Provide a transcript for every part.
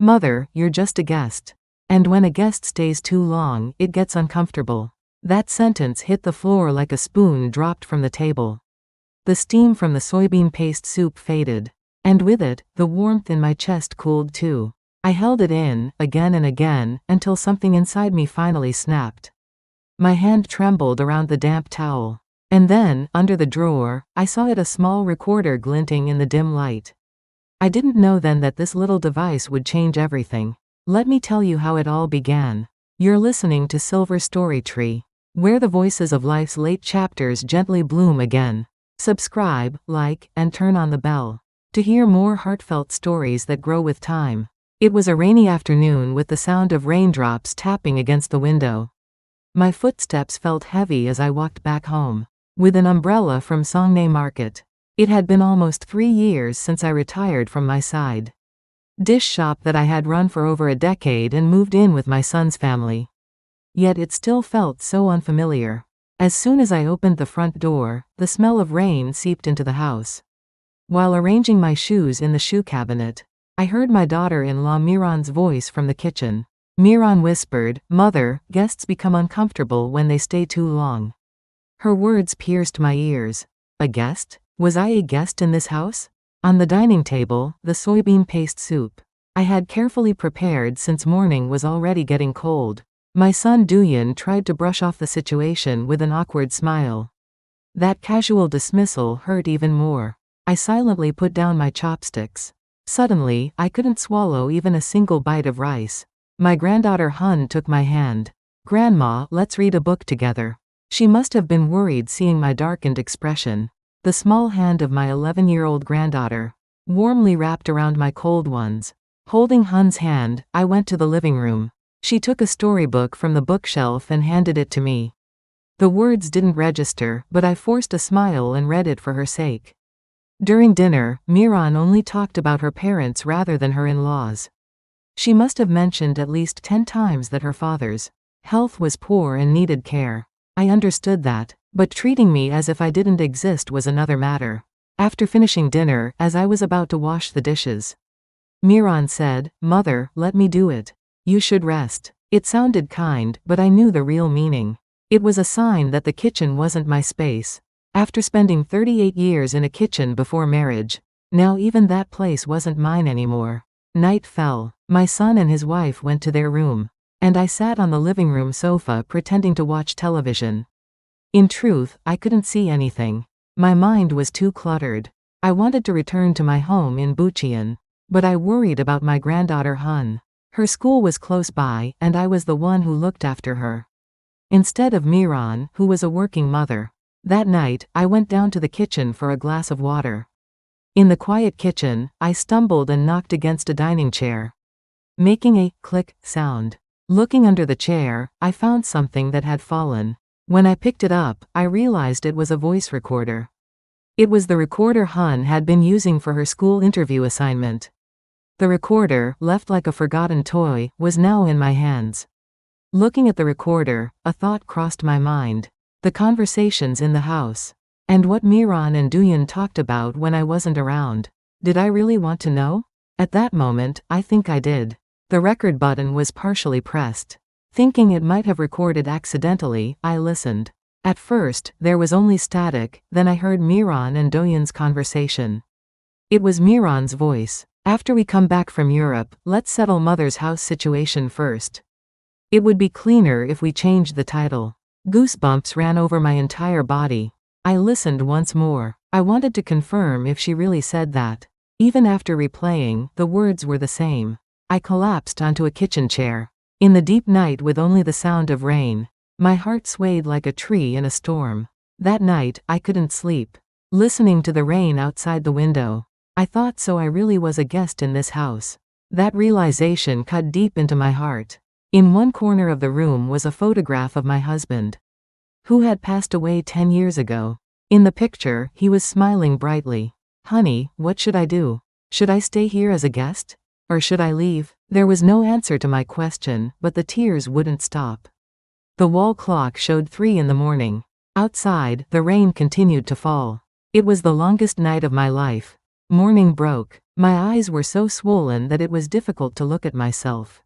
Mother, you're just a guest. And when a guest stays too long, it gets uncomfortable. That sentence hit the floor like a spoon dropped from the table. The steam from the soybean paste soup faded. And with it, the warmth in my chest cooled too. I held it in, again and again, until something inside me finally snapped. My hand trembled around the damp towel. And then, under the drawer, I saw a small recorder glinting in the dim light. I didn't know then that this little device would change everything. Let me tell you how it all began. You're listening to Silver Story Tree, where the voices of life's late chapters gently bloom again. Subscribe, like, and turn on the bell to hear more heartfelt stories that grow with time. It was a rainy afternoon with the sound of raindrops tapping against the window. My footsteps felt heavy as I walked back home, with an umbrella from Songnay Market. It had been almost 3 years since I retired from my side dish shop that I had run for over a decade and moved in with my son's family. Yet it still felt so unfamiliar. As soon as I opened the front door, the smell of rain seeped into the house. While arranging my shoes in the shoe cabinet, I heard my daughter-in-law Miran's voice from the kitchen. Miran whispered, "Mother, guests become uncomfortable when they stay too long." Her words pierced my ears. A guest? Was I a guest in this house? On the dining table, the soybean paste soup I had carefully prepared since morning was already getting cold. My son Duyan tried to brush off the situation with an awkward smile. That casual dismissal hurt even more. I silently put down my chopsticks. Suddenly, I couldn't swallow even a single bite of rice. My granddaughter Hun took my hand. "Grandma, let's read a book together." She must have been worried seeing my darkened expression. The small hand of my 11-year-old granddaughter warmly wrapped around my cold ones. Holding Hun's hand, I went to the living room. She took a storybook from the bookshelf and handed it to me. The words didn't register, but I forced a smile and read it for her sake. During dinner, Miran only talked about her parents rather than her in-laws. She must have mentioned at least 10 times that her father's health was poor and needed care. I understood that, but treating me as if I didn't exist was another matter. After finishing dinner, as I was about to wash the dishes, Miran said, "Mother, let me do it. You should rest." It sounded kind, but I knew the real meaning. It was a sign that the kitchen wasn't my space. After spending 38 years in a kitchen before marriage, now even that place wasn't mine anymore. Night fell. My son and his wife went to their room, and I sat on the living room sofa pretending to watch television. In truth, I couldn't see anything. My mind was too cluttered. I wanted to return to my home in Bucheon, but I worried about my granddaughter Hun. Her school was close by, and I was the one who looked after her, instead of Miran, who was a working mother. That night, I went down to the kitchen for a glass of water. In the quiet kitchen, I stumbled and knocked against a dining chair, making a click sound. Looking under the chair, I found something that had fallen. When I picked it up, I realized it was a voice recorder. It was the recorder Hun had been using for her school interview assignment. The recorder, left like a forgotten toy, was now in my hands. Looking at the recorder, a thought crossed my mind. The conversations in the house, and what Miran and Duyan talked about when I wasn't around. Did I really want to know? At that moment, I think I did. The record button was partially pressed. Thinking it might have recorded accidentally, I listened. At first, there was only static, then I heard Miran and Duyan's conversation. It was Miran's voice. "After we come back from Europe, let's settle Mother's house situation first. It would be cleaner if we changed the title." Goosebumps ran over my entire body. I listened once more. I wanted to confirm if she really said that. Even after replaying, the words were the same. I collapsed onto a kitchen chair. In the deep night with only the sound of rain, my heart swayed like a tree in a storm. That night, I couldn't sleep, listening to the rain outside the window. I thought so I really was a guest in this house. That realization cut deep into my heart. In one corner of the room was a photograph of my husband, who had passed away 10 years ago. In the picture, he was smiling brightly. "Honey, what should I do? Should I stay here as a guest? Or should I leave?" There was no answer to my question, but the tears wouldn't stop. The wall clock showed 3 in the morning. Outside, the rain continued to fall. It was the longest night of my life. Morning broke. My eyes were so swollen that it was difficult to look at myself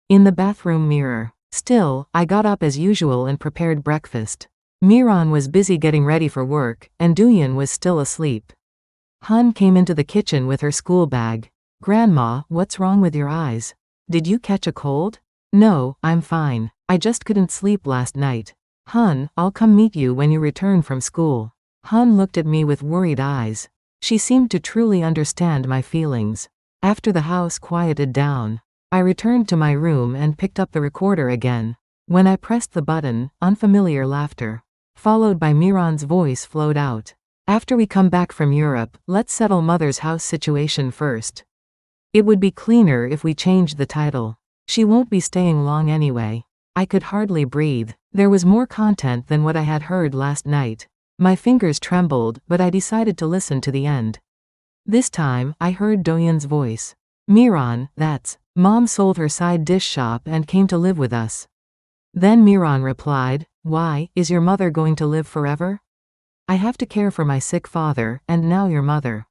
in the bathroom mirror. Still, I got up as usual and prepared breakfast. Miran was busy getting ready for work, and Duyan was still asleep. Hun came into the kitchen with her school bag. "Grandma, what's wrong with your eyes? Did you catch a cold?" "No, I'm fine. I just couldn't sleep last night." "Hun, I'll come meet you when you return from school." Hun looked at me with worried eyes. She seemed to truly understand my feelings. After the house quieted down, I returned to my room and picked up the recorder again. When I pressed the button, unfamiliar laughter, followed by Miran's voice, flowed out. "After we come back from Europe, let's settle Mother's house situation first. It would be cleaner if we changed the title. She won't be staying long anyway." I could hardly breathe. There was more content than what I had heard last night. My fingers trembled, but I decided to listen to the end. This time, I heard Doyen's voice. "Miran, that's Mom sold her side dish shop and came to live with us." Then Miran replied, "Why, is your mother going to live forever? I have to care for my sick father, and now your mother,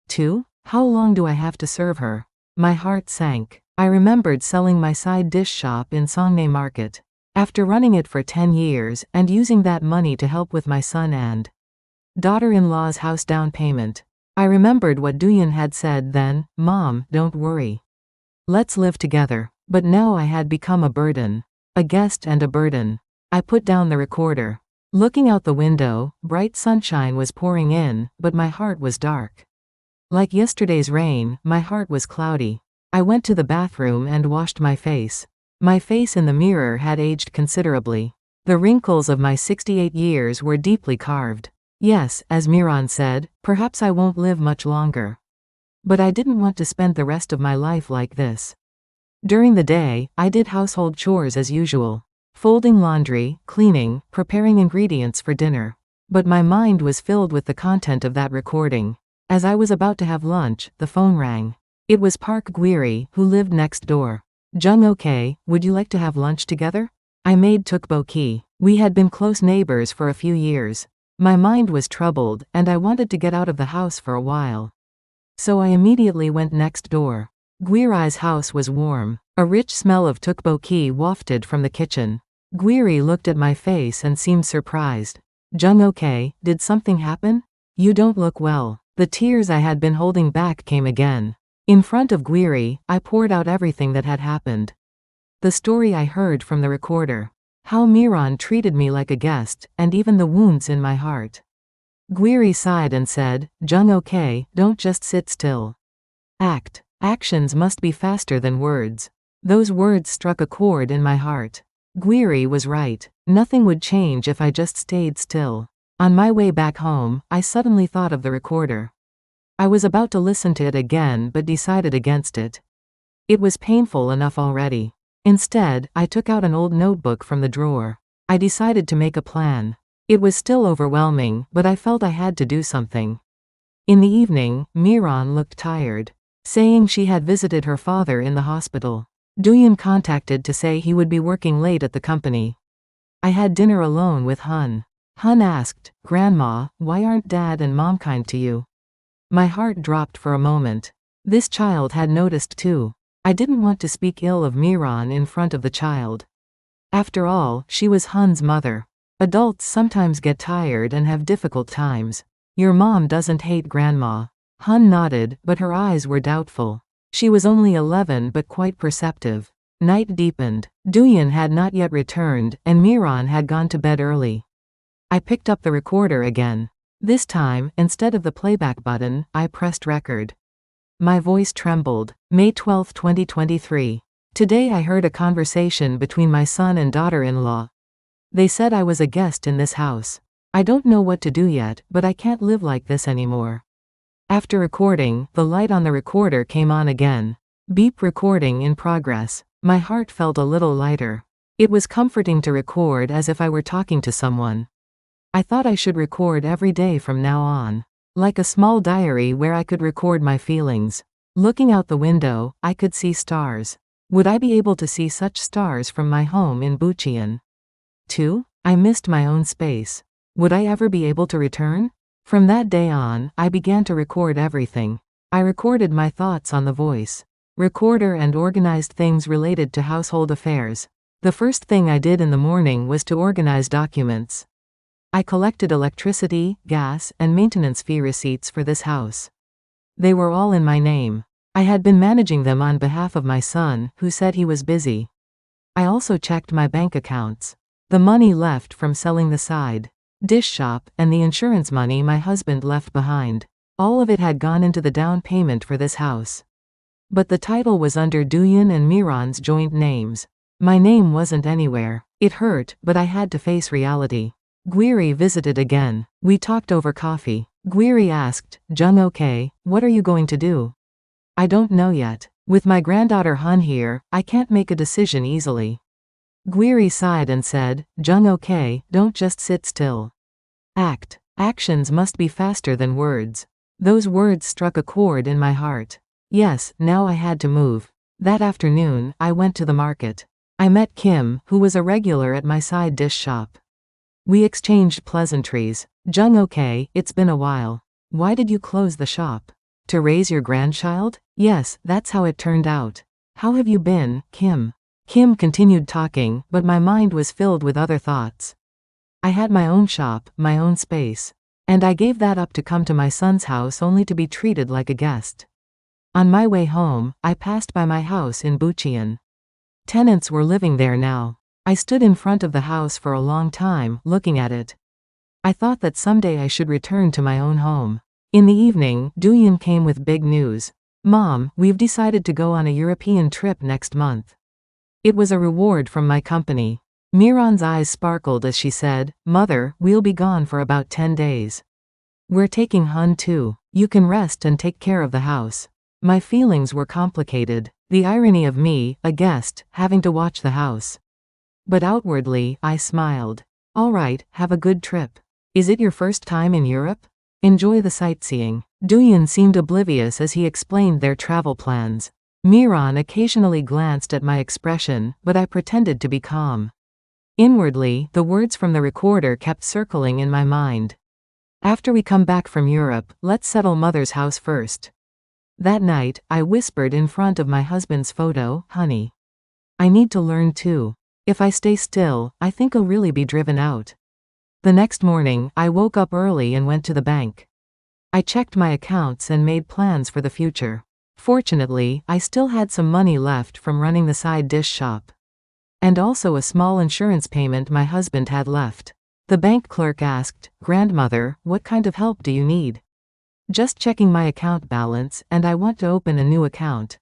too? How long do I have to serve her?" My heart sank. I remembered selling my side dish shop in Songnay Market. After running it for 10 years, and using that money to help with my son and daughter-in-law's house down payment. I remembered what Duyan had said then, "Mom, don't worry. Let's live together." But now I had become a burden. A guest and a burden. I put down the recorder. Looking out the window, bright sunshine was pouring in, but my heart was dark. Like yesterday's rain, my heart was cloudy. I went to the bathroom and washed my face. My face in the mirror had aged considerably. The wrinkles of my 68 years were deeply carved. Yes, as Miran said, perhaps I won't live much longer. But I didn't want to spend the rest of my life like this. During the day, I did household chores as usual. Folding laundry, cleaning, preparing ingredients for dinner. But my mind was filled with the content of that recording. As I was about to have lunch, the phone rang. It was Park Gwiri, who lived next door. "Jung okay, would you like to have lunch together?" I made tteokbokki. We had been close neighbors for a few years. My mind was troubled, and I wanted to get out of the house for a while. So I immediately went next door. Gwiri's house was warm. A rich smell of tteokbokki wafted from the kitchen. Gwiri looked at my face and seemed surprised. "Jung okay, did something happen? You don't look well." The tears I had been holding back came again. In front of Gwiri, I poured out everything that had happened. The story I heard from the recorder. How Miran treated me like a guest, and even the wounds in my heart. Gwiri sighed and said, "Jung okay, don't just sit still. Act. Actions must be faster than words." Those words struck a chord in my heart. Gwiri was right. Nothing would change if I just stayed still. On my way back home, I suddenly thought of the recorder. I was about to listen to it again but decided against it. It was painful enough already. Instead, I took out an old notebook from the drawer. I decided to make a plan. It was still overwhelming, but I felt I had to do something. In the evening, Miran looked tired, saying she had visited her father in the hospital. Duyan contacted to say he would be working late at the company. I had dinner alone with Hun. Hun asked, "Grandma, why aren't Dad and Mom kind to you?" My heart dropped for a moment. This child had noticed too. I didn't want to speak ill of Miran in front of the child. After all, she was Hun's mother. Adults sometimes get tired and have difficult times. "Your mom doesn't hate Grandma." Hun nodded, but her eyes were doubtful. She was only 11 but quite perceptive. Night deepened. Duyan had not yet returned, and Miran had gone to bed early. I picked up the recorder again. This time, instead of the playback button, I pressed record. My voice trembled. May 12, 2023. Today I heard a conversation between my son and daughter-in-law. They said I was a guest in this house. I don't know what to do yet, but I can't live like this anymore. After recording, the light on the recorder came on again. Beep, recording in progress. My heart felt a little lighter. It was comforting to record as if I were talking to someone. I thought I should record every day from now on. Like a small diary where I could record my feelings. Looking out the window, I could see stars. Would I be able to see such stars from my home in Bucheon? 2. I missed my own space. Would I ever be able to return? From that day on, I began to record everything. I recorded my thoughts on the voice recorder and organized things related to household affairs. The first thing I did in the morning was to organize documents. I collected electricity, gas, and maintenance fee receipts for this house. They were all in my name. I had been managing them on behalf of my son, who said he was busy. I also checked my bank accounts. The money left from selling the side dish shop and the insurance money my husband left behind. All of it had gone into the down payment for this house. But the title was under Duyan and Miran's joint names. My name wasn't anywhere. It hurt, but I had to face reality. Gwiri visited again. We talked over coffee. Gwiri asked, "Jung, okay, what are you going to do?" "I don't know yet. With my granddaughter Hun here, I can't make a decision easily." Gwiri sighed and said, "Jung, okay, don't just sit still. Act. Actions must be faster than words." Those words struck a chord in my heart. Yes, now I had to move. That afternoon, I went to the market. I met Kim, who was a regular at my side dish shop. We exchanged pleasantries. "Jung, okay, it's been a while. Why did you close the shop? To raise your grandchild?" "Yes, that's how it turned out." "How have you been, Kim?" Kim continued talking, but my mind was filled with other thoughts. I had my own shop, my own space. And I gave that up to come to my son's house only to be treated like a guest. On my way home, I passed by my house in Bucheon. Tenants were living there now. I stood in front of the house for a long time, looking at it. I thought that someday I should return to my own home. In the evening, Duyan came with big news. "Mom, we've decided to go on a European trip next month." It was a reward from my company. Miran's eyes sparkled as she said, "Mother, we'll be gone for about 10 days. We're taking Hun too. You can rest and take care of the house." My feelings were complicated. The irony of me, a guest, having to watch the house. But outwardly, I smiled. "All right, have a good trip. Is it your first time in Europe? Enjoy the sightseeing." Duyan seemed oblivious as he explained their travel plans. Miran occasionally glanced at my expression, but I pretended to be calm. Inwardly, the words from the recorder kept circling in my mind. "After we come back from Europe, let's settle Mother's house first." That night, I whispered in front of my husband's photo, "Honey, I need to learn too. If I stay still, I think I'll really be driven out." The next morning, I woke up early and went to the bank. I checked my accounts and made plans for the future. Fortunately, I still had some money left from running the side dish shop. And also a small insurance payment my husband had left. The bank clerk asked, "Grandmother, what kind of help do you need?" "Just checking my account balance, and I want to open a new account."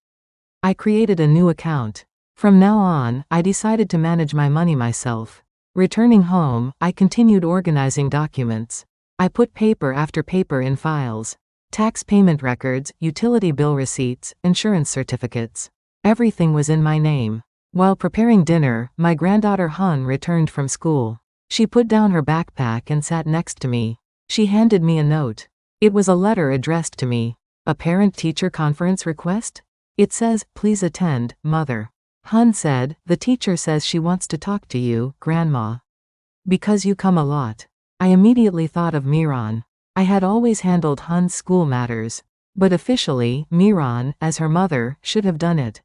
I created a new account. From now on, I decided to manage my money myself. Returning home, I continued organizing documents. I put paper after paper in files. Tax payment records, utility bill receipts, insurance certificates. Everything was in my name. While preparing dinner, my granddaughter Hun returned from school. She put down her backpack and sat next to me. She handed me a note. It was a letter addressed to me. "A parent-teacher conference request?" It says, "Please attend, Mother." Hun said, "The teacher says she wants to talk to you, Grandma. Because you come a lot." I immediately thought of Miran. I had always handled Hun's school matters. But officially, Miran, as her mother, should have done it.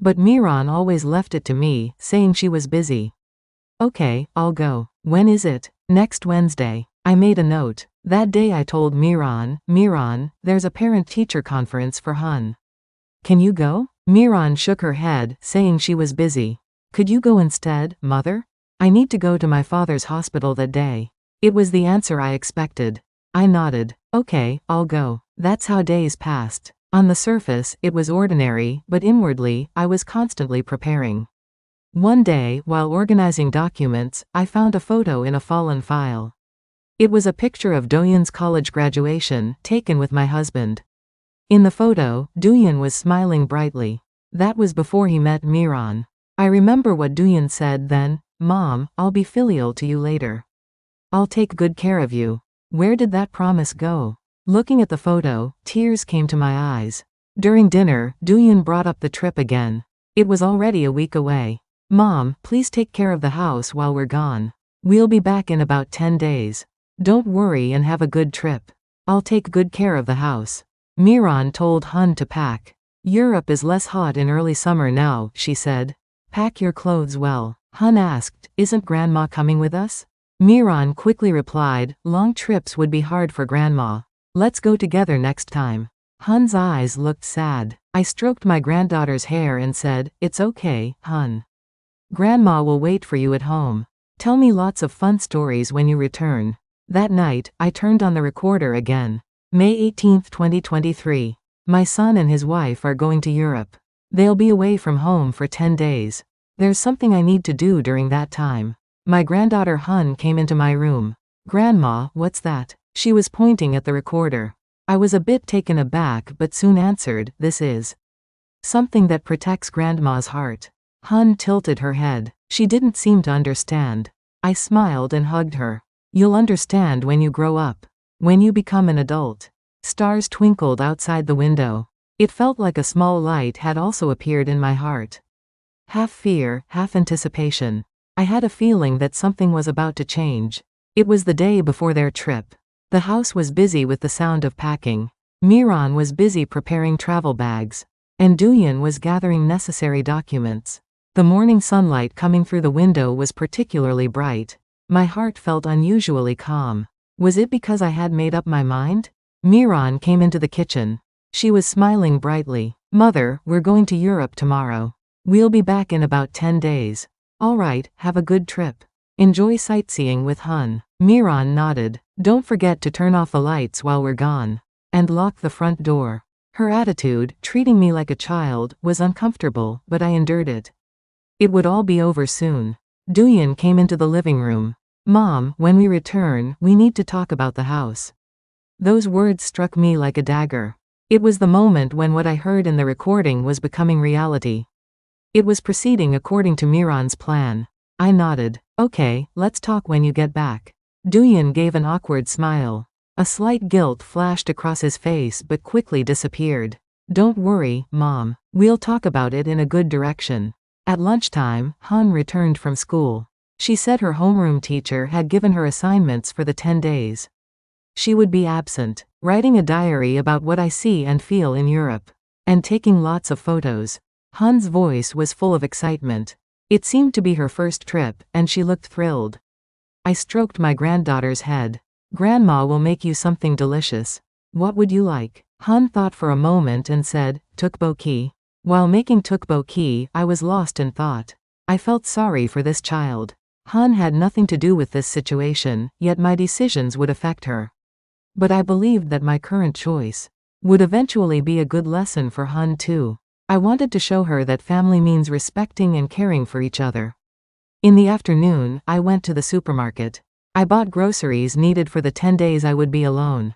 But Miran always left it to me, saying she was busy. "Okay, I'll go." "When is it?" "Next Wednesday." I made a note. That day I told Miran, "There's a parent-teacher conference for Hun. Can you go?" Miran shook her head, saying she was busy. "Could you go instead, Mother? I need to go to my father's hospital that day." It was the answer I expected. I nodded. "Okay, I'll go." That's how days passed. On the surface, it was ordinary, but inwardly, I was constantly preparing. One day, while organizing documents, I found a photo in a fallen file. It was a picture of Duyan's college graduation, taken with my husband. In the photo, Duyan was smiling brightly. That was before he met Miran. I remember what Duyan said then, "Mom, I'll be filial to you later. I'll take good care of you." Where did that promise go? Looking at the photo, tears came to my eyes. During dinner, Duyan brought up the trip again. It was already a week away. "Mom, please take care of the house while we're gone. We'll be back in about 10 days. Don't worry and have a good trip." "I'll take good care of the house." Miran told Hun to pack. Europe is less hot in early summer now, she said. Pack your clothes well. Hun asked, isn't Grandma coming with us? Miran quickly replied, long trips would be hard for Grandma. Let's go together next time. Hun's eyes looked sad. I stroked my granddaughter's hair and said, it's okay, Hun. Grandma will wait for you at home. Tell me lots of fun stories when you return. That night, I turned on the recorder again. May 18, 2023. My son and his wife are going to Europe. They'll be away from home for 10 days. There's something I need to do during that time. My granddaughter Hun came into my room. Grandma, what's that? She was pointing at the recorder. I was a bit taken aback but soon answered, this is something that protects Grandma's heart. Hun tilted her head. She didn't seem to understand. I smiled and hugged her. You'll understand when you grow up. When you become an adult. Stars twinkled outside the window. It felt like a small light had also appeared in my heart. Half fear, half anticipation. I had a feeling that something was about to change. It was the day before their trip. The house was busy with the sound of packing. Miran was busy preparing travel bags. And Duyan was gathering necessary documents. The morning sunlight coming through the window was particularly bright. My heart felt unusually calm. Was it because I had made up my mind? Miran came into the kitchen. She was smiling brightly. Mother, we're going to Europe tomorrow. We'll be back in about 10 days. All right, have a good trip. Enjoy sightseeing with Hun. Miran nodded. Don't forget to turn off the lights while we're gone. And lock the front door. Her attitude, treating me like a child, was uncomfortable, but I endured it. It would all be over soon. Duyan came into the living room. Mom, when we return, we need to talk about the house. Those words struck me like a dagger. It was the moment when what I heard in the recording was becoming reality. It was proceeding according to Miran's plan. I nodded. Okay, let's talk when you get back. Duyan gave an awkward smile. A slight guilt flashed across his face but quickly disappeared. Don't worry, Mom. We'll talk about it in a good direction. At lunchtime, Hun returned from school. She said her homeroom teacher had given her assignments for the 10 days. She would be absent, writing a diary about what I see and feel in Europe. And taking lots of photos. Hun's voice was full of excitement. It seemed to be her first trip, and she looked thrilled. I stroked my granddaughter's head. Grandma will make you something delicious. What would you like? Hun thought for a moment and said, tteokbokki. While making tteokbokki, I was lost in thought. I felt sorry for this child. Hun had nothing to do with this situation, yet my decisions would affect her. But I believed that my current choice would eventually be a good lesson for Hun too. I wanted to show her that family means respecting and caring for each other. In the afternoon, I went to the supermarket. I bought groceries needed for the 10 days I would be alone.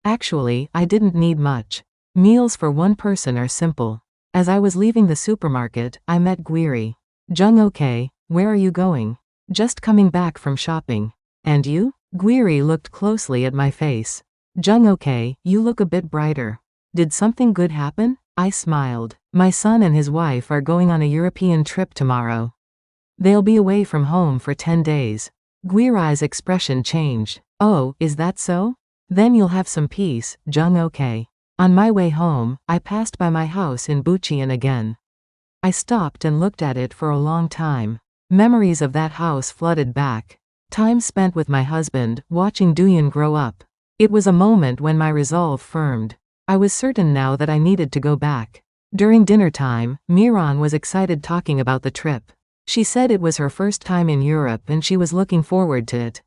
Actually, I didn't need much. Meals for one person are simple. As I was leaving the supermarket, I met Gwiri. Jung okay, where are you going? Just coming back from shopping. And you? Gwiri looked closely at my face. Jung okay, you look a bit brighter. Did something good happen? I smiled. My son and his wife are going on a European trip tomorrow. They'll be away from home for 10 days. Gwiri's expression changed. Oh, is that so? Then you'll have some peace, Jung okay. On my way home, I passed by my house in Bucheon again. I stopped and looked at it for a long time. Memories of that house flooded back. Time spent with my husband, watching Duyan grow up. It was a moment when my resolve firmed. I was certain now that I needed to go back. During dinner time, Miran was excited talking about the trip. She said it was her first time in Europe and she was looking forward to it.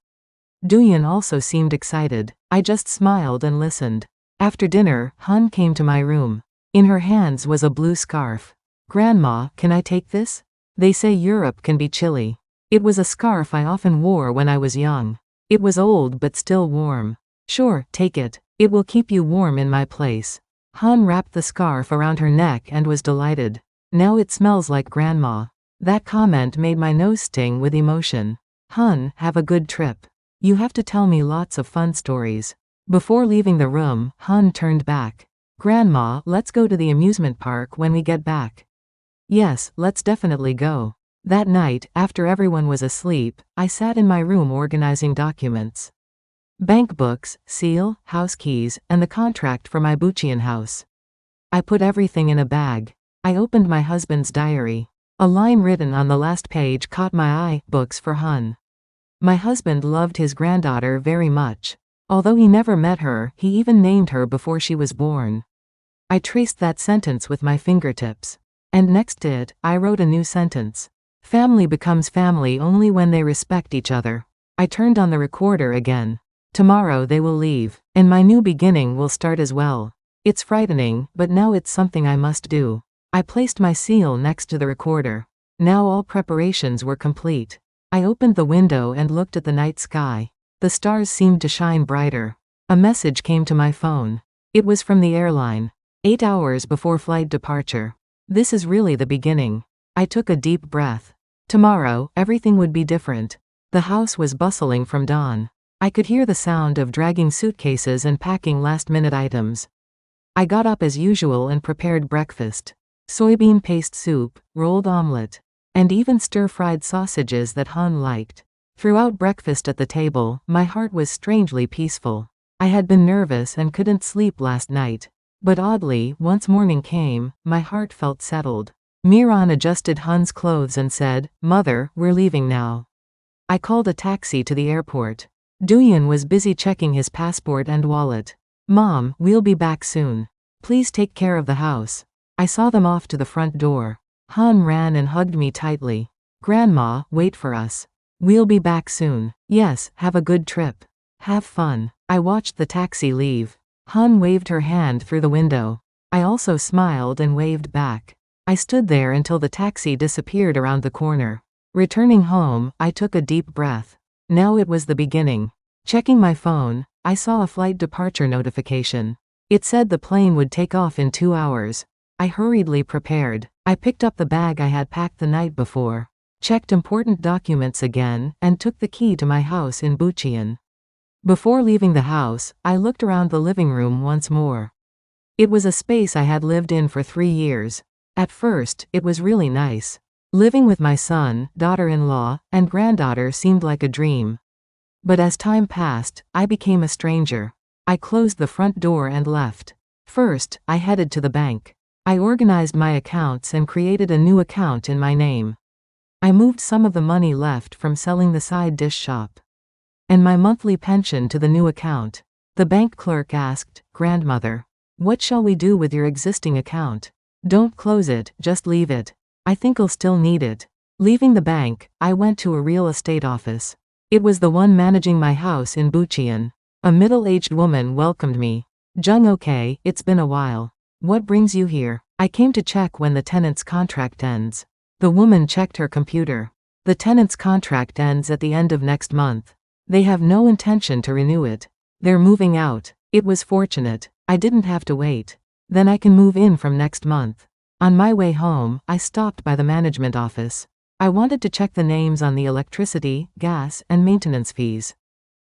Duyan also seemed excited. I just smiled and listened. After dinner, Hun came to my room. In her hands was a blue scarf. Grandma, can I take this? They say Europe can be chilly. It was a scarf I often wore when I was young. It was old but still warm. Sure, take it. It will keep you warm in my place. Hun wrapped the scarf around her neck and was delighted. Now it smells like Grandma. That comment made my nose sting with emotion. Hun, have a good trip. You have to tell me lots of fun stories. Before leaving the room, Hun turned back. Grandma, let's go to the amusement park when we get back. Yes, let's definitely go. That night, after everyone was asleep, I sat in my room organizing documents. bank books, seal, house keys, and the contract for my Buchian house. I put everything in a bag. I opened my husband's diary. A line written on the last page caught my eye: books for Hun. My husband loved his granddaughter very much. Although he never met her, he even named her before she was born. I traced that sentence with my fingertips. And next to it, I wrote a new sentence. Family becomes family only when they respect each other. I turned on the recorder again. Tomorrow they will leave, and my new beginning will start as well. It's frightening, but now it's something I must do. I placed my seal next to the recorder. Now all preparations were complete. I opened the window and looked at the night sky. The stars seemed to shine brighter. A message came to my phone. It was from the airline. 8 hours before flight departure. This is really the beginning. I took a deep breath. Tomorrow, everything would be different. The house was bustling from dawn. I could hear the sound of dragging suitcases and packing last-minute items. I got up as usual and prepared breakfast. Soybean paste soup, rolled omelette, and even stir-fried sausages that Hun liked. Throughout breakfast at the table, my heart was strangely peaceful. I had been nervous and couldn't sleep last night. But oddly, once morning came, my heart felt settled. Miran adjusted Hun's clothes and said, "Mother, we're leaving now." I called a taxi to the airport. Duyan was busy checking his passport and wallet. "Mom, we'll be back soon. Please take care of the house." I saw them off to the front door. Hun ran and hugged me tightly. "Grandma, wait for us. We'll be back soon." "Yes, have a good trip. Have fun." I watched the taxi leave. Hun waved her hand through the window. I also smiled and waved back. I stood there until the taxi disappeared around the corner. Returning home, I took a deep breath. Now it was the beginning. Checking my phone, I saw a flight departure notification. It said the plane would take off in 2 hours. I hurriedly prepared. I picked up the bag I had packed the night before, checked important documents again, and took the key to my house in Buchian. Before leaving the house, I looked around the living room once more. It was a space I had lived in for 3 years. At first, it was really nice. Living with my son, daughter-in-law, and granddaughter seemed like a dream. But as time passed, I became a stranger. I closed the front door and left. First, I headed to the bank. I organized my accounts and created a new account in my name. I moved some of the money left from selling the side dish shop and my monthly pension to the new account. The bank clerk asked, "Grandmother, what shall we do with your existing account?" "Don't close it, just leave it. I think I'll still need it." Leaving the bank, I went to a real estate office. It was the one managing my house in Buchian. A middle-aged woman welcomed me. "Jung, okay, it's been a while. What brings you here?" "I came to check when the tenant's contract ends." The woman checked her computer. "The tenant's contract ends at the end of next month. They have no intention to renew it. They're moving out." It was fortunate. I didn't have to wait. Then I can move in from next month. On my way home, I stopped by the management office. I wanted to check the names on the electricity, gas, and maintenance fees.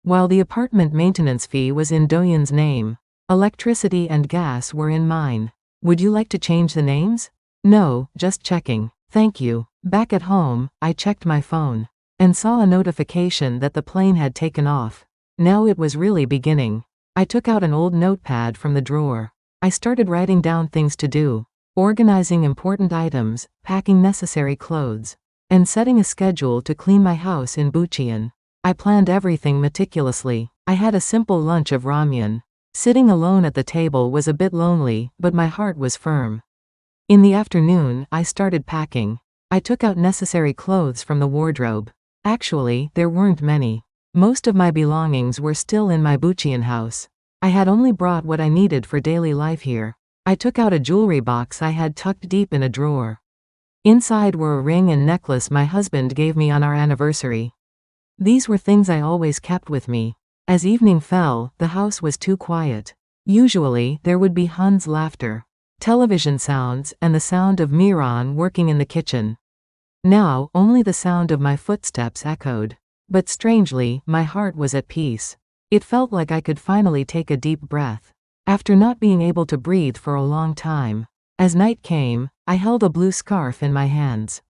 While the apartment maintenance fee was in Doyen's name, electricity and gas were in mine. "Would you like to change the names?" "No, just checking. Thank you." Back at home, I checked my phone and saw a notification that the plane had taken off. Now it was really beginning. I took out an old notepad from the drawer. I started writing down things to do, organizing important items, packing necessary clothes, and setting a schedule to clean my house in Buchian. I planned everything meticulously. I had a simple lunch of ramyun. Sitting alone at the table was a bit lonely, but my heart was firm. In the afternoon, I started packing. I took out necessary clothes from the wardrobe. Actually, there weren't many. Most of my belongings were still in my Buchian house. I had only brought what I needed for daily life here. I took out a jewelry box I had tucked deep in a drawer. Inside were a ring and necklace my husband gave me on our anniversary. These were things I always kept with me. As evening fell, the house was too quiet. Usually, there would be Hun's laughter, television sounds, and the sound of Miran working in the kitchen. Now, only the sound of my footsteps echoed. But strangely, my heart was at peace. It felt like I could finally take a deep breath, after not being able to breathe for a long time. As night came, I held a blue scarf in my hands.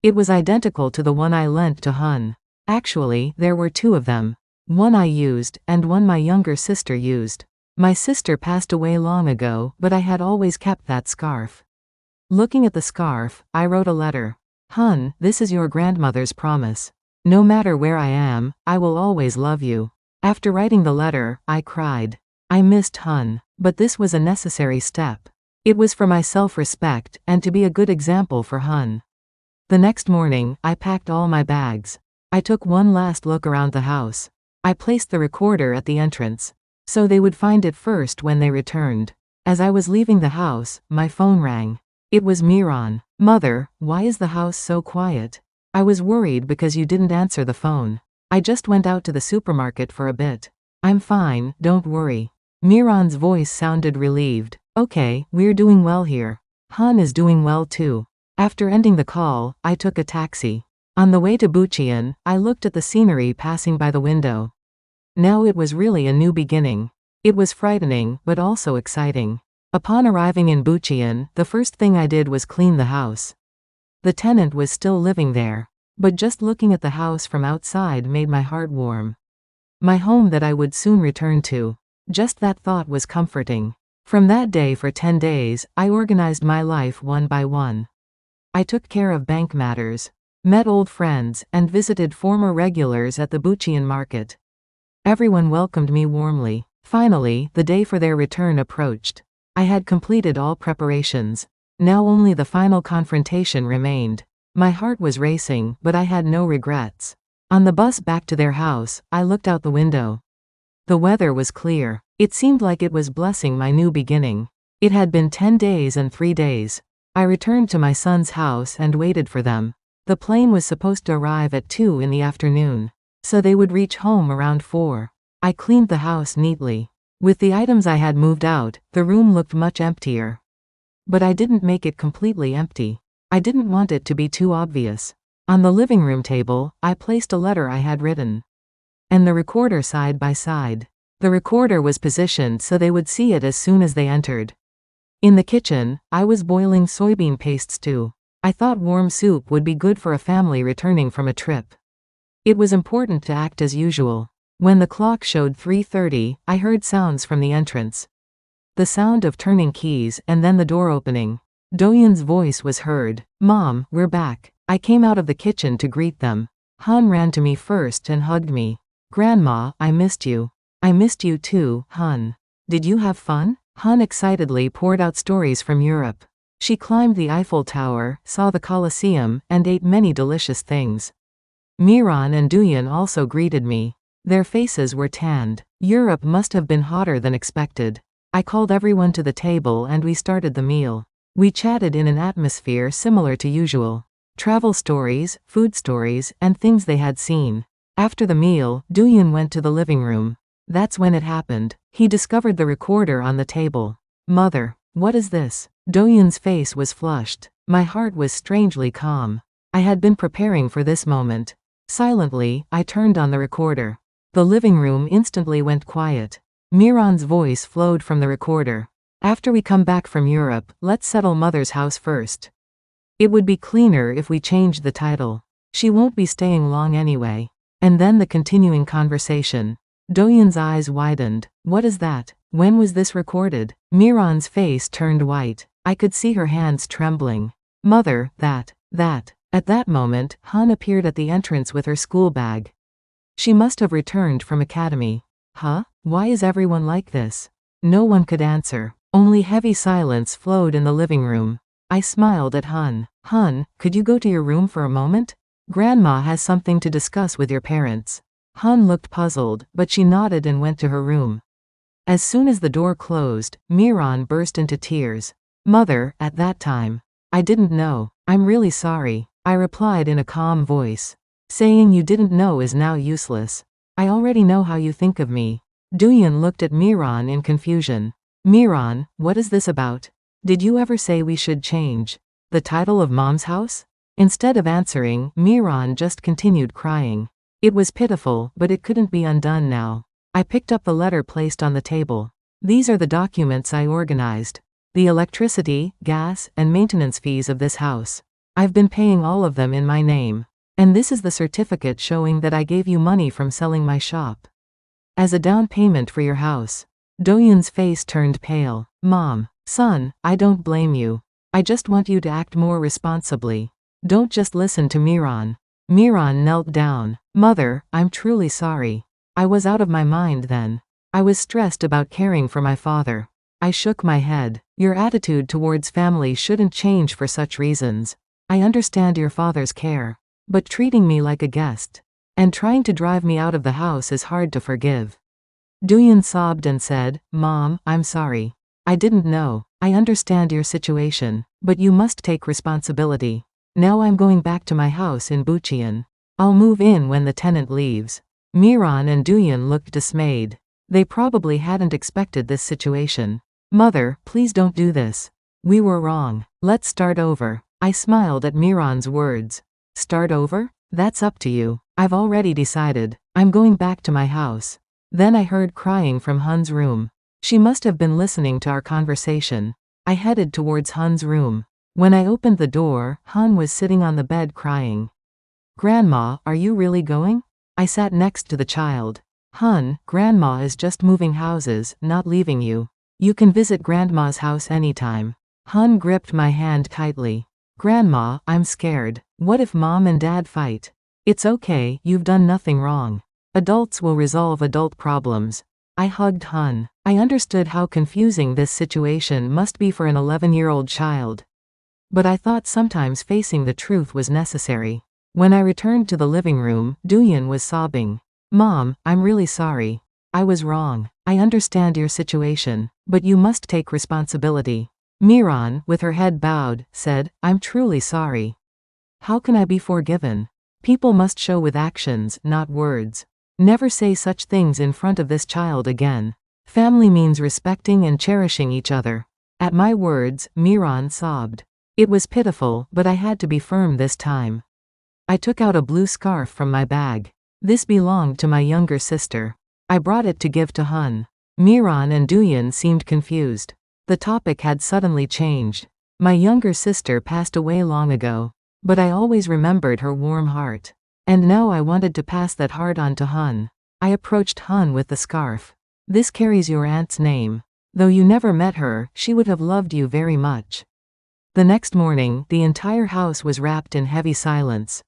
It was identical to the one I lent to Hun. Actually, there were 2 of them. One I used, and one my younger sister used. My sister passed away long ago, but I had always kept that scarf. Looking at the scarf, I wrote a letter. Hun, this is your grandmother's promise. No matter where I am, I will always love you. After writing the letter, I cried. I missed Hun, but this was a necessary step. It was for my self-respect, and to be a good example for Hun. The next morning, I packed all my bags. I took one last look around the house. I placed the recorder at the entrance, so they would find it first when they returned. As I was leaving the house, my phone rang. It was Miran. Mother, why is the house so quiet? I was worried because you didn't answer the phone. I just went out to the supermarket for a bit. I'm fine, don't worry. Miran's voice sounded relieved. Okay, we're doing well here. Han is doing well too. After ending the call, I took a taxi. On the way to Bucheon, I looked at the scenery passing by the window. Now it was really a new beginning. It was frightening, but also exciting. Upon arriving in Bucheon, the first thing I did was clean the house. The tenant was still living there, but just looking at the house from outside made my heart warm. My home that I would soon return to. Just that thought was comforting. From that day for 10 days, I organized my life one by one. I took care of bank matters, met old friends, and visited former regulars at the Bucheon market. Everyone welcomed me warmly. Finally, the day for their return approached. I had completed all preparations. Now only the final confrontation remained. My heart was racing, but I had no regrets. On the bus back to their house, I looked out the window. The weather was clear. It seemed like it was blessing my new beginning. It had been 10 days and 3 days. I returned to my son's house and waited for them. The plane was supposed to arrive at 2 in the afternoon, so they would reach home around 4. I cleaned the house neatly. With the items I had moved out, the room looked much emptier. But I didn't make it completely empty. I didn't want it to be too obvious. On the living room table, I placed a letter I had written, and the recorder side by side. The recorder was positioned so they would see it as soon as they entered. In the kitchen, I was boiling soybean paste stew. I thought warm soup would be good for a family returning from a trip. It was important to act as usual. When the clock showed 3:30, I heard sounds from the entrance. The sound of turning keys and then the door opening. Doyun's voice was heard. Mom, we're back. I came out of the kitchen to greet them. Han ran to me first and hugged me. Grandma, I missed you. I missed you too, Han. Did you have fun? Han excitedly poured out stories from Europe. She climbed the Eiffel Tower, saw the Colosseum, and ate many delicious things. Miran and Doyun also greeted me. Their faces were tanned. Europe must have been hotter than expected. I called everyone to the table and we started the meal. We chatted in an atmosphere similar to usual. Travel stories, food stories, and things they had seen. After the meal, Doyun went to the living room. That's when it happened. He discovered the recorder on the table. Mother, what is this? Doyun's face was flushed. My heart was strangely calm. I had been preparing for this moment. Silently, I turned on the recorder. The living room instantly went quiet. Miran's voice flowed from the recorder. After we come back from Europe, let's settle Mother's house first. It would be cleaner if we changed the title. She won't be staying long anyway. And then the continuing conversation. Doyun's eyes widened. What is that? When was this recorded? Miran's face turned white. I could see her hands trembling. Mother, that. At that moment, Han appeared at the entrance with her school bag. She must have returned from academy. Huh? Why is everyone like this? No one could answer. Only heavy silence flowed in the living room. I smiled at Han. Han, could you go to your room for a moment? Grandma has something to discuss with your parents. Han looked puzzled, but she nodded and went to her room. As soon as the door closed, Miran burst into tears. Mother, at that time, I didn't know. I'm really sorry, I replied in a calm voice. Saying you didn't know is now useless. I already know how you think of me. Doyun looked at Miran in confusion. Miran, what is this about? Did you ever say we should change the title of Mom's house? Instead of answering, Miran just continued crying. It was pitiful, but it couldn't be undone now. I picked up the letter placed on the table. These are the documents I organized. The electricity, gas, and maintenance fees of this house. I've been paying all of them in my name. And this is the certificate showing that I gave you money from selling my shop. As a down payment for your house. Doyun's face turned pale. Mom. Son, I don't blame you. I just want you to act more responsibly. Don't just listen to Miran. Miran knelt down. Mother, I'm truly sorry. I was out of my mind then. I was stressed about caring for my father. I shook my head. Your attitude towards family shouldn't change for such reasons. I understand your father's care. But treating me like a guest and trying to drive me out of the house is hard to forgive. Doyun sobbed and said, Mom, I'm sorry. I didn't know. I understand your situation, but you must take responsibility. Now I'm going back to my house in Bucheon. I'll move in when the tenant leaves. Miran and Doyun looked dismayed. They probably hadn't expected this situation. Mother, please don't do this. We were wrong. Let's start over. I smiled at Miran's words. Start over? That's up to you. I've already decided. I'm going back to my house. Then I heard crying from Hun's room. She must have been listening to our conversation. I headed towards Hun's room. When I opened the door, Hun was sitting on the bed crying. Grandma, are you really going? I sat next to the child. Hun, Grandma is just moving houses, not leaving you. You can visit Grandma's house anytime. Hun gripped my hand tightly. Grandma, I'm scared. What if Mom and Dad fight? It's okay, you've done nothing wrong. Adults will resolve adult problems. I hugged Hun. I understood how confusing this situation must be for an 11-year-old child. But I thought sometimes facing the truth was necessary. When I returned to the living room, Doyun was sobbing. Mom, I'm really sorry. I was wrong. I understand your situation, but you must take responsibility. Miran, with her head bowed, said, I'm truly sorry. How can I be forgiven? People must show with actions, not words. Never say such things in front of this child again. Family means respecting and cherishing each other. At my words, Miran sobbed. It was pitiful, but I had to be firm this time. I took out a blue scarf from my bag. This belonged to my younger sister. I brought it to give to Hun. Miran and Doyun seemed confused. The topic had suddenly changed. My younger sister passed away long ago, but I always remembered her warm heart. And now I wanted to pass that heart on to Hun. I approached Hun with the scarf. This carries your aunt's name. Though you never met her, she would have loved you very much. The next morning, the entire house was wrapped in heavy silence.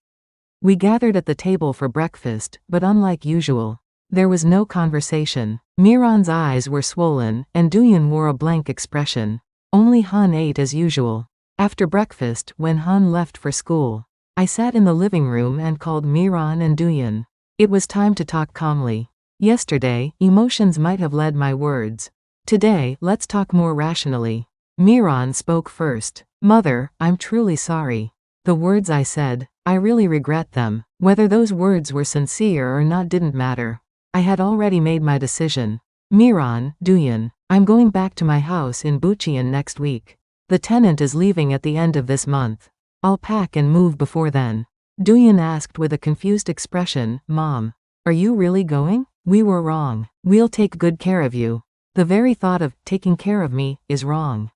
We gathered at the table for breakfast, but unlike usual, there was no conversation. Miran's eyes were swollen, and Doyun wore a blank expression. Only Hun ate as usual. After breakfast, when Hun left for school, I sat in the living room and called Miran and Doyun. It was time to talk calmly. Yesterday, emotions might have led my words. Today, let's talk more rationally. Miran spoke first. Mother, I'm truly sorry. The words I said, I really regret them. Whether those words were sincere or not didn't matter. I had already made my decision. Miran, Doyun, I'm going back to my house in Bucheon next week. The tenant is leaving at the end of this month. I'll pack and move before then. Doyun asked with a confused expression, Mom, are you really going? We were wrong. We'll take good care of you. The very thought of taking care of me is wrong.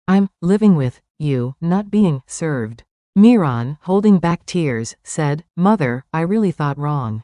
I'm living with you, not being served. Miran, holding back tears, said, Mother, I really thought wrong.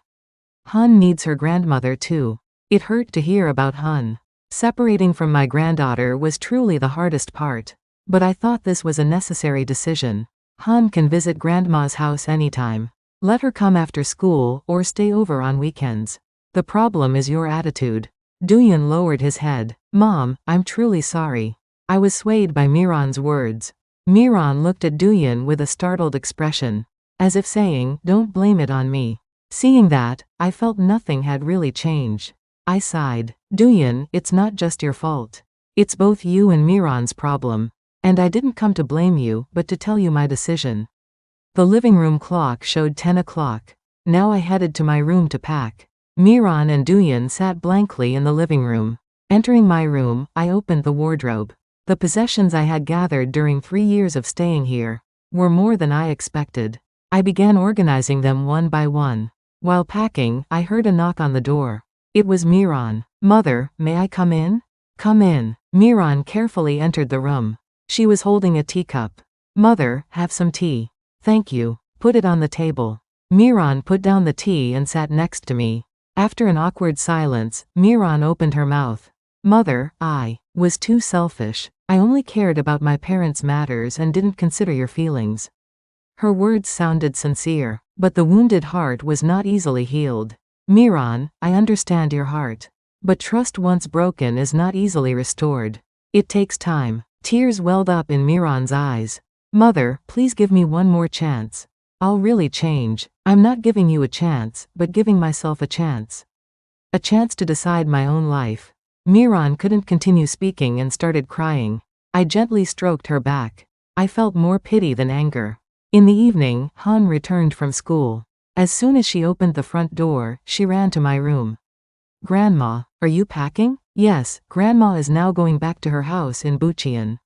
Hun needs her grandmother too. It hurt to hear about Hun. Separating from my granddaughter was truly the hardest part. But I thought this was a necessary decision. Hun can visit Grandma's house anytime. Let her come after school or stay over on weekends. The problem is your attitude. Doyun lowered his head. Mom, I'm truly sorry. I was swayed by Miran's words. Miran looked at Doyun with a startled expression, as if saying, don't blame it on me. Seeing that, I felt nothing had really changed. I sighed. Doyun, it's not just your fault. It's both you and Miran's problem. And I didn't come to blame you, but to tell you my decision. The living room clock showed 10 o'clock. Now I headed to my room to pack. Miran and Doyun sat blankly in the living room. Entering my room, I opened the wardrobe. The possessions I had gathered during 3 years of staying here were more than I expected. I began organizing them one by one. While packing, I heard a knock on the door. It was Miran. Mother, may I come in? Come in. Miran carefully entered the room. She was holding a teacup. Mother, have some tea. Thank you. Put it on the table. Miran put down the tea and sat next to me. After an awkward silence, Miran opened her mouth. Mother, I was too selfish. I only cared about my parents' matters and didn't consider your feelings. Her words sounded sincere, but the wounded heart was not easily healed. Miran, I understand your heart. But trust once broken is not easily restored. It takes time. Tears welled up in Miran's eyes. Mother, please give me one more chance. I'll really change. I'm not giving you a chance, but giving myself a chance. A chance to decide my own life. Miran couldn't continue speaking and started crying. I gently stroked her back. I felt more pity than anger. In the evening, Han returned from school. As soon as she opened the front door, she ran to my room. Grandma, are you packing? Yes, Grandma is now going back to her house in Bucheon.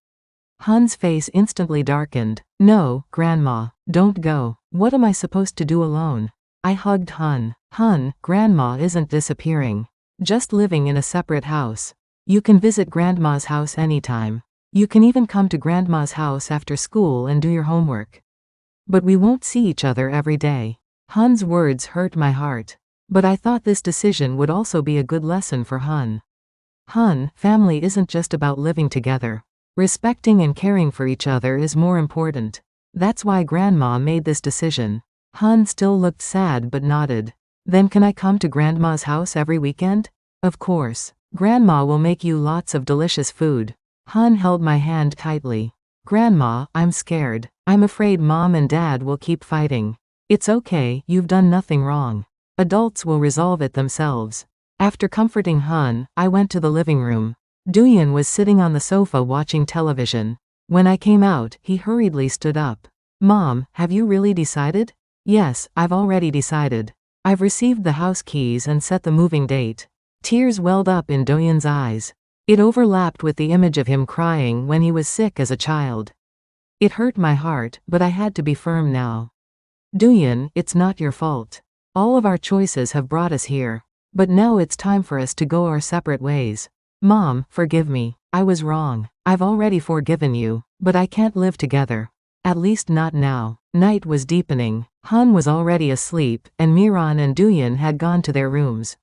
Han's face instantly darkened. No, Grandma, don't go. What am I supposed to do alone? I hugged Han. Han, Grandma isn't disappearing. Just living in a separate house. You can visit Grandma's house anytime. You can even come to Grandma's house after school and do your homework. But we won't see each other every day. Han's words hurt my heart. But I thought this decision would also be a good lesson for Han. Han, family isn't just about living together. Respecting and caring for each other is more important. That's why Grandma made this decision. Han still looked sad but nodded. Then can I come to Grandma's house every weekend? Of course. Grandma will make you lots of delicious food. Han held my hand tightly. Grandma, I'm scared. I'm afraid Mom and Dad will keep fighting. It's okay, you've done nothing wrong. Adults will resolve it themselves. After comforting Han, I went to the living room. Duyan was sitting on the sofa watching television. When I came out, he hurriedly stood up. Mom, have you really decided? Yes, I've already decided. I've received the house keys and set the moving date. Tears welled up in Duyan's eyes. It overlapped with the image of him crying when he was sick as a child. It hurt my heart, but I had to be firm now. Duyan, it's not your fault. All of our choices have brought us here. But now it's time for us to go our separate ways. Mom, forgive me. I was wrong. I've already forgiven you, but I can't live together. At least not now. Night was deepening. Han was already asleep, and Miran and Duyan had gone to their rooms.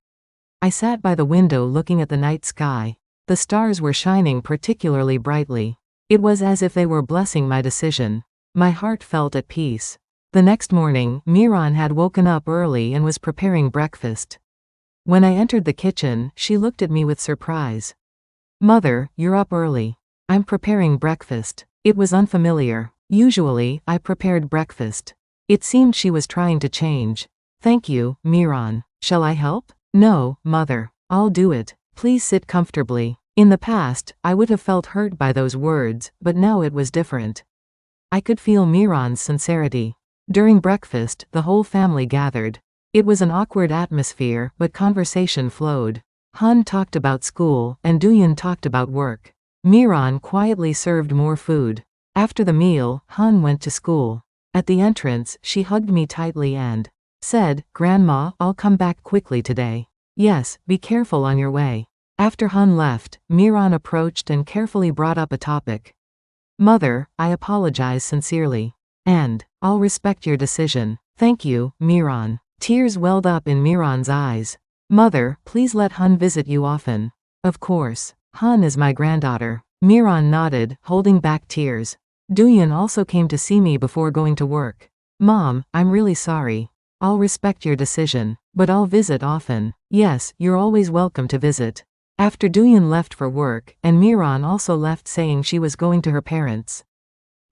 I sat by the window looking at the night sky. The stars were shining particularly brightly. It was as if they were blessing my decision. My heart felt at peace. The next morning, Miran had woken up early and was preparing breakfast. When I entered the kitchen, she looked at me with surprise. Mother, you're up early. I'm preparing breakfast. It was unfamiliar. Usually, I prepared breakfast. It seemed she was trying to change. Thank you, Miran. Shall I help? No, Mother. I'll do it. Please sit comfortably. In the past, I would have felt hurt by those words, but now it was different. I could feel Miran's sincerity. During breakfast, the whole family gathered. It was an awkward atmosphere, but conversation flowed. Han talked about school, and Duyan talked about work. Miran quietly served more food. After the meal, Han went to school. At the entrance, she hugged me tightly and said, Grandma, I'll come back quickly today. Yes, be careful on your way. After Han left, Miran approached and carefully brought up a topic. Mother, I apologize sincerely. And I'll respect your decision. Thank you, Miran. Tears welled up in Miran's eyes. Mother, please let Han visit you often. Of course. Han is my granddaughter. Miran nodded, holding back tears. Duyan also came to see me before going to work. Mom, I'm really sorry. I'll respect your decision, but I'll visit often. Yes, you're always welcome to visit. After Duyan left for work, and Miran also left saying she was going to her parents,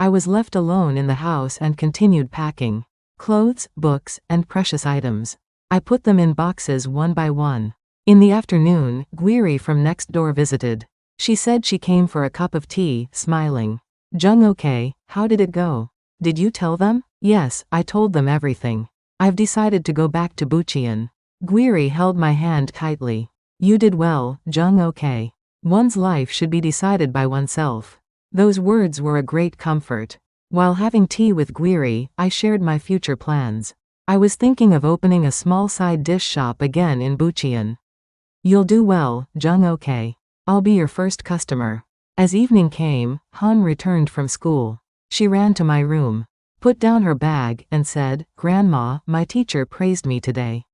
I was left alone in the house and continued packing. Clothes, books, and precious items. I put them in boxes one by one. In the afternoon, Guiri from next door visited. She said she came for a cup of tea, smiling. Jung, okay, how did it go? Did you tell them? Yes, I told them everything. I've decided to go back to Bucheon. Guiri held my hand tightly. You did well, Jung, okay. One's life should be decided by oneself. Those words were a great comfort. While having tea with Guiri, I shared my future plans. I was thinking of opening a small side dish shop again in Bucheon. You'll do well, Jung, okay. I'll be your first customer. As evening came, Han returned from school. She ran to my room, put down her bag, and said, Grandma, my teacher praised me today.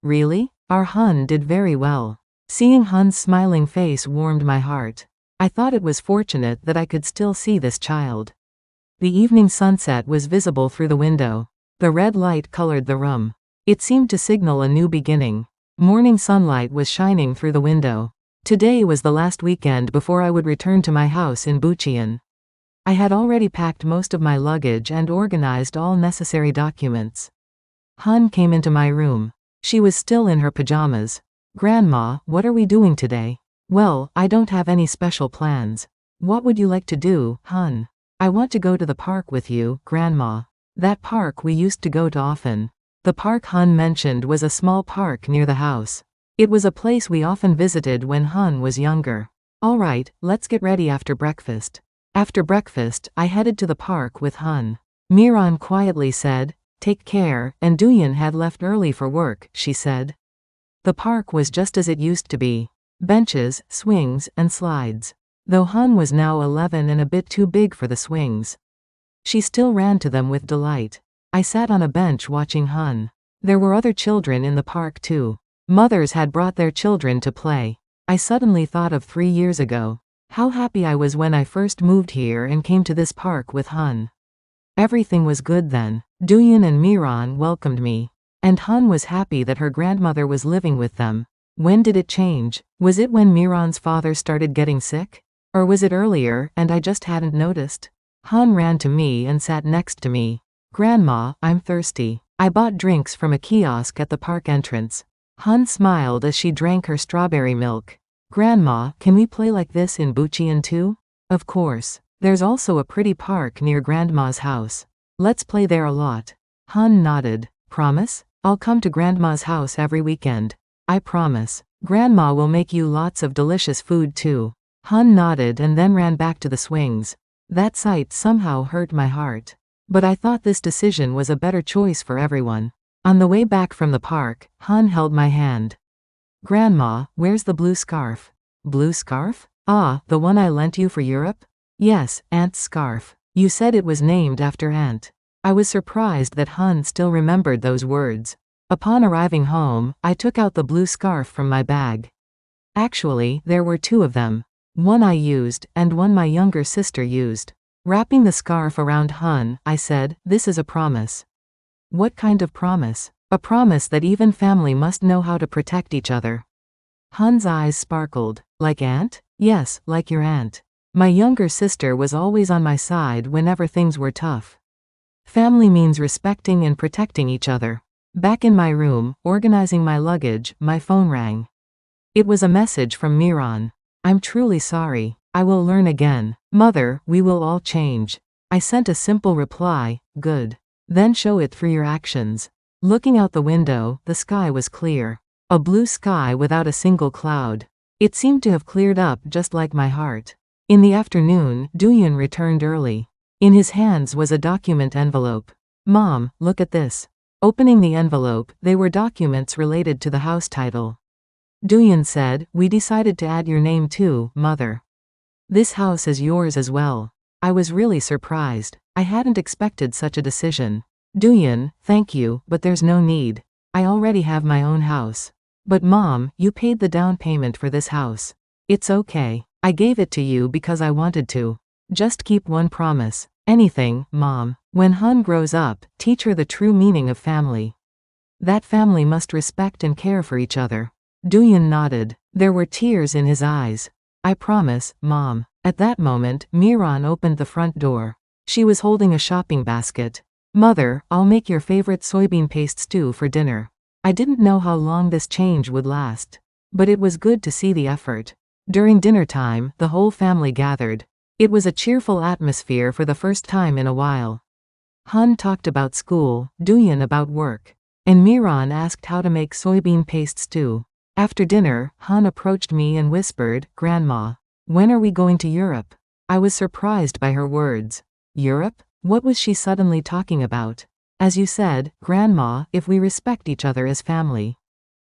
Really? Our Hun did very well. Seeing Hun's smiling face warmed my heart. I thought it was fortunate that I could still see this child. The evening sunset was visible through the window. The red light colored the room. It seemed to signal a new beginning. Morning sunlight was shining through the window. Today was the last weekend before I would return to my house in Bucheon. I had already packed most of my luggage and organized all necessary documents. Hun came into my room. She was still in her pajamas. "Grandma, what are we doing today?" "Well, I don't have any special plans." "What would you like to do, Hun?" "I want to go to the park with you, Grandma." That park we used to go to often. The park Hun mentioned was a small park near the house. It was a place we often visited when Hun was younger. "All right, let's get ready after breakfast." After breakfast, I headed to the park with Hun. Miran quietly said, "Take care," and Duyan had left early for work, she said. The park was just as it used to be. Benches, swings, and slides. Though Hun was now 11 and a bit too big for the swings, she still ran to them with delight. I sat on a bench watching Hun. There were other children in the park too. Mothers had brought their children to play. I suddenly thought of 3 years ago. How happy I was when I first moved here and came to this park with Hun. Everything was good then. Duyan and Miran welcomed me. And Hun was happy that her grandmother was living with them. When did it change? Was it when Miran's father started getting sick? Or was it earlier and I just hadn't noticed? Hun ran to me and sat next to me. "Grandma, I'm thirsty." I bought drinks from a kiosk at the park entrance. Hun smiled as she drank her strawberry milk. "Grandma, can we play like this in Bucheon too?" "Of course. There's also a pretty park near Grandma's house. Let's play there a lot." Hun nodded. "Promise?" "I'll come to Grandma's house every weekend." "I promise. Grandma will make you lots of delicious food too." Hun nodded and then ran back to the swings. That sight somehow hurt my heart. But I thought this decision was a better choice for everyone. On the way back from the park, Hun held my hand. "Grandma, where's the blue scarf?" "Blue scarf? Ah, the one I lent you for Europe?" "Yes, Aunt's scarf. You said it was named after Aunt." I was surprised that Hun still remembered those words. Upon arriving home, I took out the blue scarf from my bag. Actually, there were 2 of them. One I used, and one my younger sister used. Wrapping the scarf around Hun, I said, "This is a promise." "What kind of promise?" "A promise that even family must know how to protect each other." Hun's eyes sparkled. "Like Aunt?" "Yes, like your aunt. My younger sister was always on my side whenever things were tough." Family means respecting and protecting each other. Back in my room, organizing my luggage, my phone rang. It was a message from Miran. "I'm truly sorry. I will learn again. Mother, we will all change." I sent a simple reply, "Good. Then show it through your actions." Looking out the window, the sky was clear. A blue sky without a single cloud. It seemed to have cleared up just like my heart. In the afternoon, Duyan returned early. In his hands was a document envelope. "Mom, look at this." Opening the envelope, they were documents related to the house title. Duyan said, "We decided to add your name too, Mother. This house is yours as well." I was really surprised. I hadn't expected such a decision. "Duyan, thank you, but there's no need. I already have my own house." "But Mom, you paid the down payment for this house." "It's okay. I gave it to you because I wanted to. Just keep one promise." "Anything, Mom. When Hun grows up, teach her the true meaning of family. That family must respect and care for each other." Duyan nodded. There were tears in his eyes. "I promise, Mom." At that moment, Miran opened the front door. She was holding a shopping basket. "Mother, I'll make your favorite soybean paste stew for dinner." I didn't know how long this change would last. But it was good to see the effort. During dinner time, the whole family gathered. It was a cheerful atmosphere for the first time in a while. Hun talked about school, Duyan about work, and Miran asked how to make soybean paste stew. After dinner, Hun approached me and whispered, "Grandma, when are we going to Europe?" I was surprised by her words. Europe? What was she suddenly talking about? "As you said, Grandma, if we respect each other as family,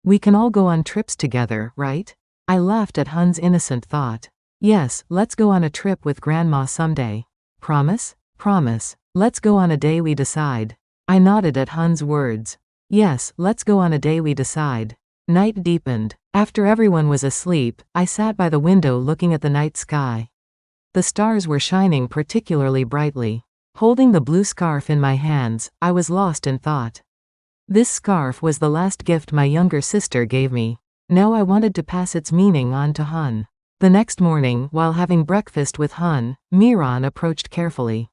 we can all go on trips together, right?" I laughed at Hun's innocent thought. "Yes, let's go on a trip with Grandma someday." "Promise?" "Promise. Let's go on a day we decide." I nodded at Hun's words. "Yes, let's go on a day we decide." Night deepened. After everyone was asleep, I sat by the window looking at the night sky. The stars were shining particularly brightly. Holding the blue scarf in my hands, I was lost in thought. This scarf was the last gift my younger sister gave me. Now I wanted to pass its meaning on to Hun. The next morning, while having breakfast with Hun, Miran approached carefully.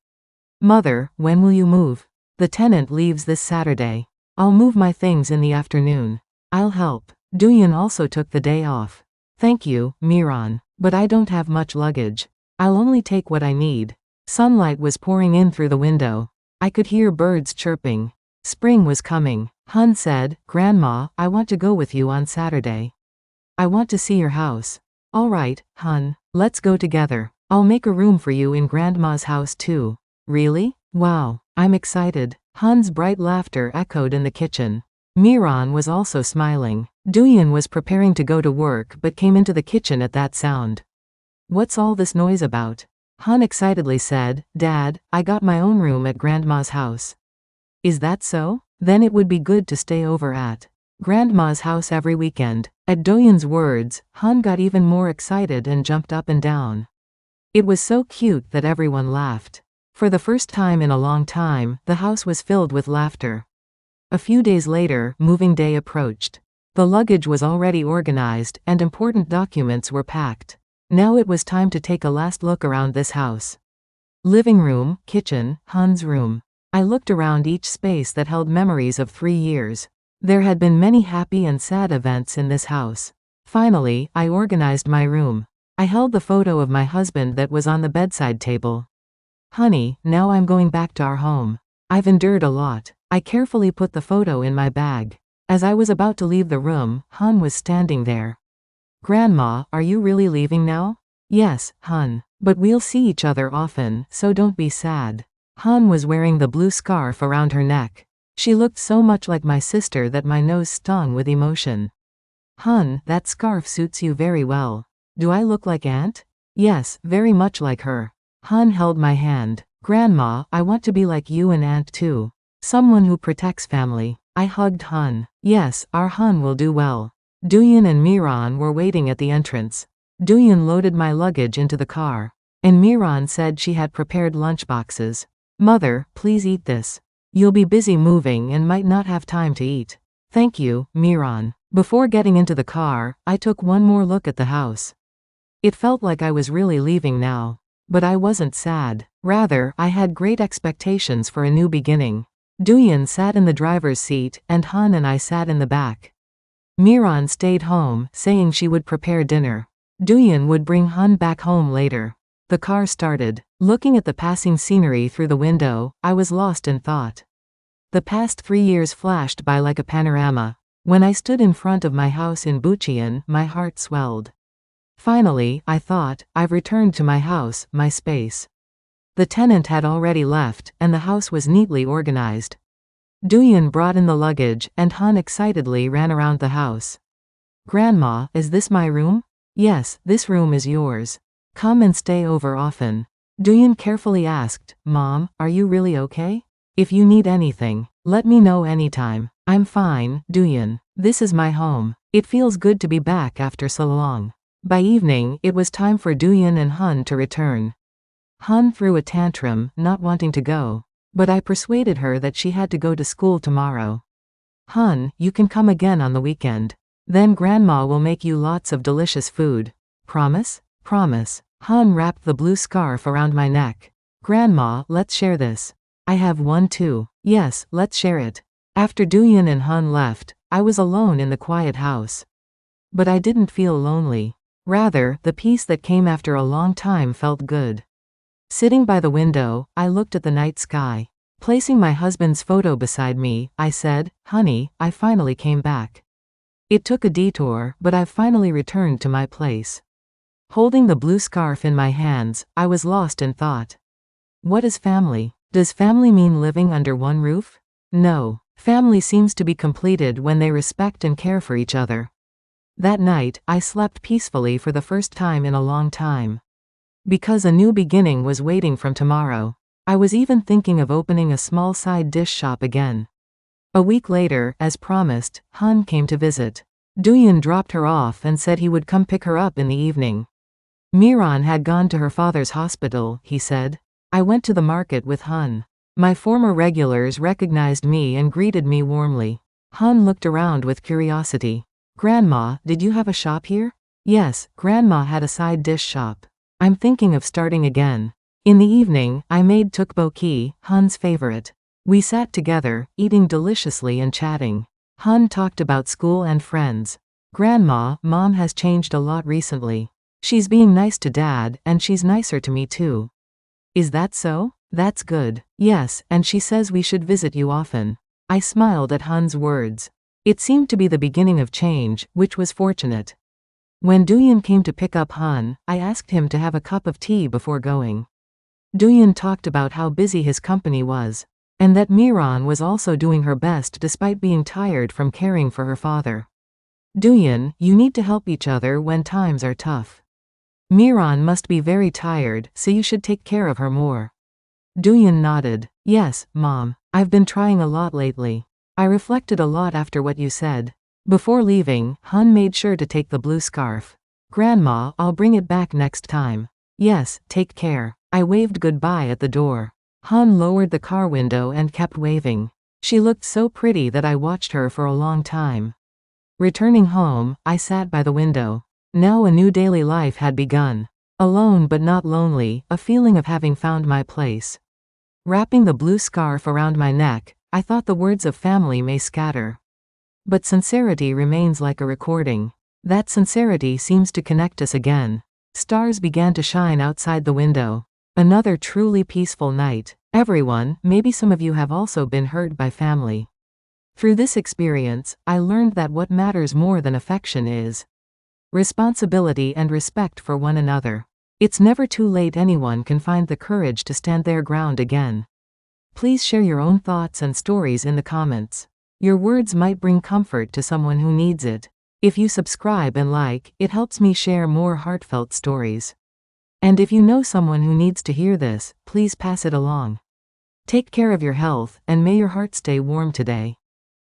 Mother, when will you move? The tenant leaves this Saturday. I'll move my things in the afternoon. I'll help. Duyan also took the day off. Thank you, Miran, but I don't have much luggage. I'll only take what I need. Sunlight was pouring in through the window. I could hear birds chirping. Spring was coming. Hun said, Grandma, I want to go with you on Saturday. I want to see your house. All right, Hun, let's go together. I'll make a room for you in Grandma's house too. Really? Wow, I'm excited. Hun's bright laughter echoed in the kitchen. Miran was also smiling. Duyan was preparing to go to work but came into the kitchen at that sound. What's all this noise about? Hun excitedly said, Dad, I got my own room at Grandma's house. Is that so? Then it would be good to stay over at Grandma's house every weekend. At Duyan's words, Hun got even more excited and jumped up and down. It was so cute that everyone laughed. For the first time in a long time, the house was filled with laughter. A few days later, moving day approached. The luggage was already organized, and important documents were packed. Now it was time to take a last look around this house. Living room, kitchen, Hun's room. I looked around each space that held memories of 3 years. There had been many happy and sad events in this house. Finally, I organized my room. I held the photo of my husband that was on the bedside table. Honey, now I'm going back to our home. I've endured a lot. I carefully put the photo in my bag. As I was about to leave the room, Hun was standing there. Grandma, are you really leaving now? Yes, Hun. But we'll see each other often, so don't be sad. Hun was wearing the blue scarf around her neck. She looked so much like my sister that my nose stung with emotion. Hun, that scarf suits you very well. Do I look like Aunt? Yes, very much like her. Hun held my hand. Grandma, I want to be like you and Aunt too. Someone who protects family. I hugged Hun. Yes, our Hun will do well. Duyan and Miran were waiting at the entrance. Duyan loaded my luggage into the car. And Miran said she had prepared lunchboxes. Mother, please eat this. You'll be busy moving and might not have time to eat. Thank you, Miran. Before getting into the car, I took one more look at the house. It felt like I was really leaving now. But I wasn't sad. Rather, I had great expectations for a new beginning. Duyan sat in the driver's seat, and Hun and I sat in the back. Miran stayed home, saying she would prepare dinner. Duyan would bring Hun back home later. The car started. Looking at the passing scenery through the window, I was lost in thought. The past 3 years flashed by like a panorama. When I stood in front of my house in Bucheon, my heart swelled. Finally, I thought, I've returned to my house, my space. The tenant had already left, and the house was neatly organized. Duyan brought in the luggage, and Hun excitedly ran around the house. Grandma, is this my room? Yes, this room is yours. Come and stay over often. Duyan carefully asked, Mom, are you really okay? If you need anything, let me know anytime. I'm fine, Duyan. This is my home. It feels good to be back after so long. By evening, it was time for Duyan and Hun to return. Hun threw a tantrum, not wanting to go. But I persuaded her that she had to go to school tomorrow. Hun, you can come again on the weekend. Then Grandma will make you lots of delicious food. Promise? Promise. Hun wrapped the blue scarf around my neck. Grandma, let's share this. I have one too. Yes, let's share it. After Duyan and Hun left, I was alone in the quiet house. But I didn't feel lonely. Rather, the peace that came after a long time felt good. Sitting by the window, I looked at the night sky. Placing my husband's photo beside me, I said, Honey, I finally came back. It took a detour, but I've finally returned to my place. Holding the blue scarf in my hands, I was lost in thought. What is family? Does family mean living under one roof? No. Family seems to be completed when they respect and care for each other. That night, I slept peacefully for the first time in a long time. Because a new beginning was waiting from tomorrow. I was even thinking of opening a small side dish shop again. A week later, as promised, Hun came to visit. Duyan dropped her off and said he would come pick her up in the evening. Miran had gone to her father's hospital, he said. I went to the market with Hun. My former regulars recognized me and greeted me warmly. Hun looked around with curiosity. Grandma, did you have a shop here? Yes, Grandma had a side dish shop. I'm thinking of starting again. In the evening, I made tteokbokki, Hun's favorite. We sat together, eating deliciously and chatting. Hun talked about school and friends. Grandma, Mom has changed a lot recently. She's being nice to Dad, and she's nicer to me too. Is that so? That's good. Yes, and she says we should visit you often. I smiled at Hun's words. It seemed to be the beginning of change, which was fortunate. When Duyan came to pick up Hun, I asked him to have a cup of tea before going. Duyan talked about how busy his company was, and that Miran was also doing her best despite being tired from caring for her father. Duyan, you need to help each other when times are tough. Miran must be very tired, so you should take care of her more. Duyan nodded. Yes, Mom. I've been trying a lot lately. I reflected a lot after what you said. Before leaving, Hun made sure to take the blue scarf. Grandma, I'll bring it back next time. Yes, take care. I waved goodbye at the door. Hun lowered the car window and kept waving. She looked so pretty that I watched her for a long time. Returning home, I sat by the window. Now a new daily life had begun. Alone but not lonely, a feeling of having found my place. Wrapping the blue scarf around my neck, I thought the words of family may scatter. But sincerity remains like a recording. That sincerity seems to connect us again. Stars began to shine outside the window. Another truly peaceful night. Everyone, maybe some of you have also been hurt by family. Through this experience, I learned that what matters more than affection is responsibility and respect for one another. It's never too late. Anyone can find the courage to stand their ground again. Please share your own thoughts and stories in the comments. Your words might bring comfort to someone who needs it. If you subscribe and like, it helps me share more heartfelt stories. And if you know someone who needs to hear this, please pass it along. Take care of your health, and may your heart stay warm today.